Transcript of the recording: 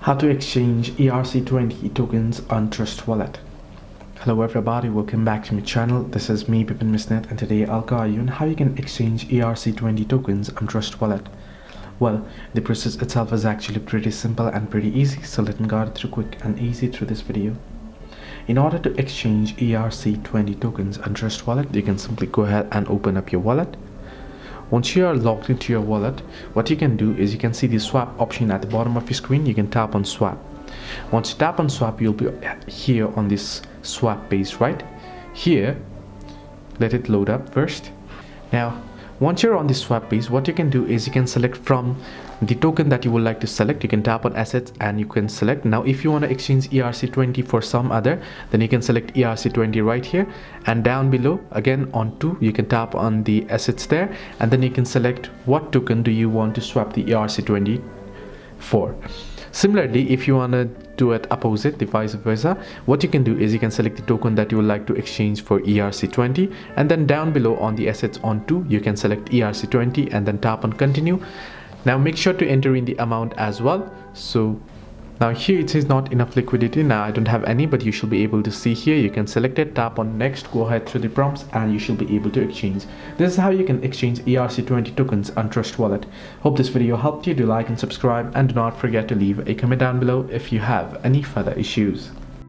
How to exchange ERC20 tokens on Trust Wallet. Hello everybody, welcome back to my channel. This is me, Bipin Misnet, and today I'll guide you on how you can exchange ERC20 tokens on Trust Wallet. Well, the process itself is actually pretty simple and pretty easy, so let me guide it through quick and easy through this video. In order to exchange ERC20 tokens on Trust Wallet, you can simply go ahead and open up your wallet. Once you are logged into your wallet, what you can do is you can see the swap option at the bottom of your screen. You can tap on swap. Once you tap on swap, you'll be here on this swap page right here. Let it load up first. Now once you're on the swap page, what you can do is you can select from the token that you would like to select. You can tap on assets and you can select. Now if you want to exchange ERC20 for some other, then you can select ERC20 right here, and down below again on 2 you can tap on the assets there, and then you can select what token do you want to swap the ERC20 for. Similarly, if you want to do it opposite, the vice versa, what you can do is you can select the token that you would like to exchange for ERC20, and then down below on the assets on 2 you can select ERC20 and then tap on continue. Now make sure to enter in the amount as well. So now here it says not enough liquidity. Now I don't have any, but you should be able to see here. You can select it, tap on next, go ahead through the prompts, and you should be able to exchange. This is how you can exchange ERC20 tokens on Trust Wallet. Hope this video helped you. Do like and subscribe, and do not forget to leave a comment down below if you have any further issues.